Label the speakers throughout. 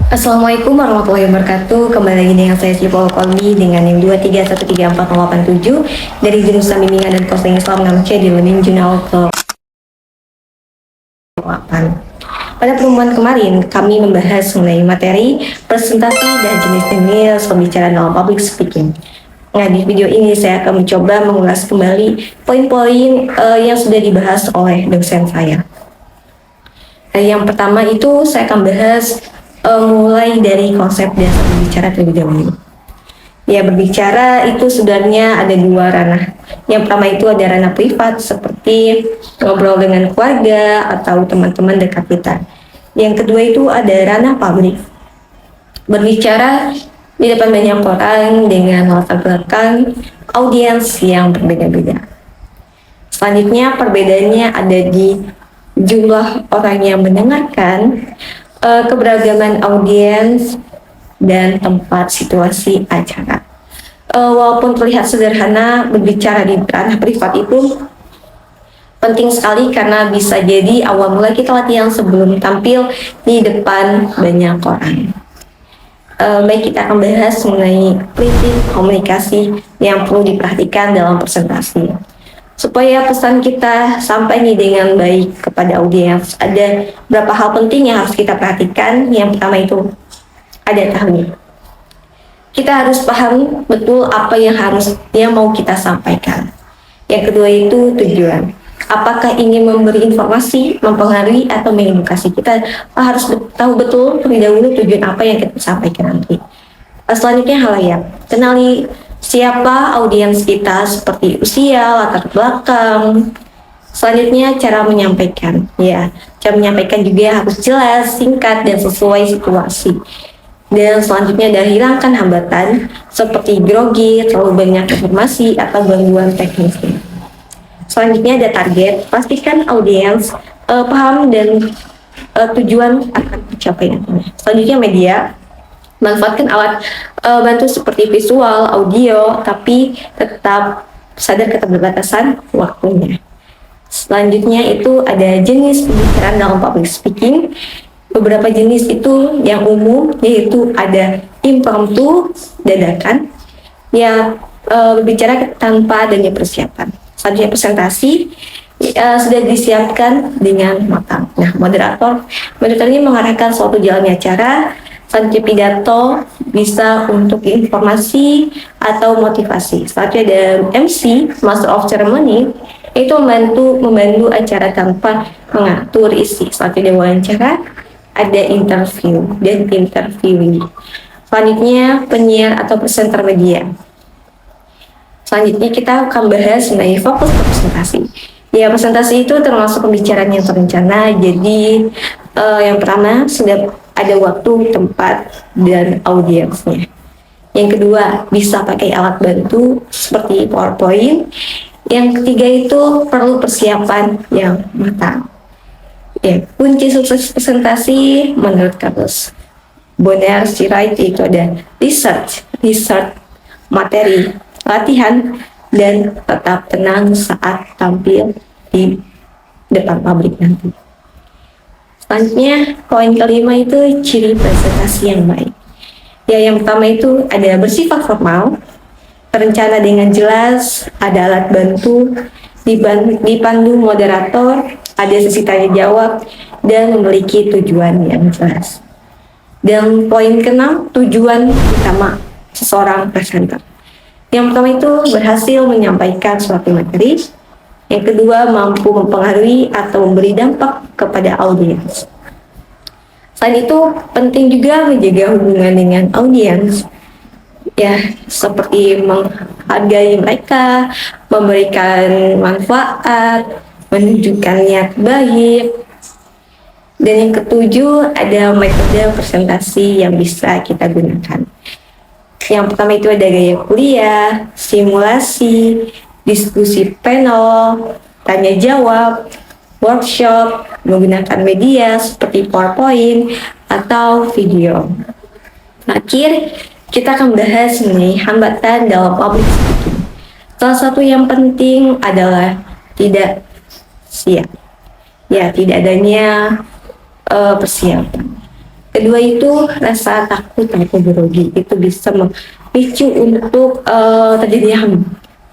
Speaker 1: Assalamualaikum warahmatullahi wabarakatuh. Kembali lagi dengan saya Syifa Kolbi dengan NIM 2313487 dari jurusan Bimbingan dan Konseling Islam 6C di Lemin Junal ke 8. Pada pertemuan kemarin, kami membahas mengenai materi presentasi dan jenis-jenis pembicaraan dalam public speaking. Nah, di video ini saya akan mencoba mengulas kembali poin-poin yang sudah dibahas oleh dosen saya. Yang pertama itu saya akan bahas mulai dari konsep dasar berbicara terlebih dahulu. Ya, berbicara itu sebenarnya ada dua ranah. Yang pertama itu ada ranah privat seperti ngobrol dengan keluarga atau teman-teman dekat kita. Yang kedua itu ada ranah publik. Berbicara di depan banyak orang dengan latar belakang audiens yang berbeda-beda. Selanjutnya perbedaannya ada di jumlah orang yang mendengarkan, keberagaman audiens, dan tempat situasi acara. Walaupun terlihat sederhana, berbicara di ranah privat itu penting sekali karena bisa jadi awal mula kita latihan sebelum tampil di depan banyak orang. Baik, kita akan bahas mengenai prinsip komunikasi yang perlu diperhatikan dalam presentasi. Supaya pesan kita sampai nih dengan baik kepada audiens, ada beberapa hal penting yang harus kita perhatikan. Yang pertama itu ada tahap. Kita harus paham betul apa yang mau kita sampaikan. Yang kedua itu tujuan. Apakah ingin memberi informasi, mempengaruhi, atau mengedukasi? Kita harus tahu betul terlebih dahulu tujuan apa yang kita sampaikan nanti. Selanjutnya halayak. Kenali siapa audiens kita, seperti usia, latar belakang. Selanjutnya cara menyampaikan. Ya, cara menyampaikan juga harus jelas, singkat, dan sesuai situasi. Dan selanjutnya adalah hilangkan hambatan seperti grogi, terlalu banyak informasi, atau gangguan teknis. Selanjutnya ada target. Pastikan audiens paham dan tujuan akan tercapai. Selanjutnya media. Manfaatkan alat bantu seperti visual, audio, tapi tetap sadar keterbatasan waktunya. Selanjutnya itu ada jenis pembicaraan dalam public speaking. Beberapa jenis itu yang umum, yaitu ada impromptu, dadakan, yang berbicara tanpa adanya persiapan. Selanjutnya presentasi, sudah disiapkan dengan matang. Nah, moderator ini mengarahkan suatu jalannya acara. Selanjutnya pidato bisa untuk informasi atau motivasi. Selanjutnya ada MC, Master of Ceremony, itu membantu acara tanpa mengatur isi. Selanjutnya ada wawancara, ada interview dan interviewee. Selanjutnya penyiar atau presenter media. Selanjutnya kita akan bahas mengenai fokus presentasi. Ya, presentasi itu termasuk pembicaraan yang terencana. Jadi yang pertama sudah ada waktu, tempat, dan audiensnya. Yang kedua, bisa pakai alat bantu seperti PowerPoint. Yang ketiga itu perlu persiapan yang matang. Ya, kunci sukses presentasi menurut Carlos Bonner Sirait itu ada research, materi, latihan, dan tetap tenang saat tampil di depan publik nanti. Selanjutnya, poin kelima itu ciri presentasi yang baik. Ya, yang pertama itu ada bersifat formal, terencana dengan jelas, ada alat bantu, dipandu moderator, ada sesi tanya jawab, dan memiliki tujuan yang jelas. Dan poin keenam, tujuan utama seseorang presenter. Yang pertama itu berhasil menyampaikan suatu materi. Yang kedua, mampu mempengaruhi atau memberi dampak kepada audiens. Selain itu, penting juga menjaga hubungan dengan audiens. Ya, seperti menghargai mereka, memberikan manfaat, menunjukkan niat baik. Dan yang ketujuh, ada metode presentasi yang bisa kita gunakan. Yang pertama itu ada gaya kuliah, simulasi, diskusi panel, tanya jawab, workshop, menggunakan media seperti PowerPoint atau video. Terakhir, kita akan bahas mengenai hambatan dalam public speaking. Salah satu yang penting adalah tidak siap. Ya, tidak adanya persiapan. Kedua itu rasa takut atau grogi, itu bisa memicu untuk terjadinya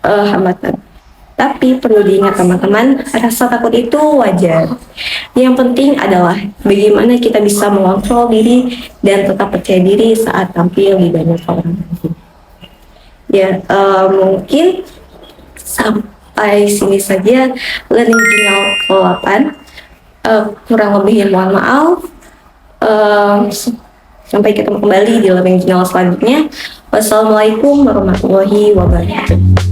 Speaker 1: hambatan. Tapi perlu diingat teman-teman, rasa takut itu wajar. Yang penting adalah bagaimana kita bisa mengontrol diri dan tetap percaya diri saat tampil di banyak orang. Ya, mungkin sampai sini saja Learning Journal 8. Kurang lebihnya mohon maaf. Sampai ketemu kembali di Learning Journal selanjutnya. Wassalamualaikum warahmatullahi wabarakatuh.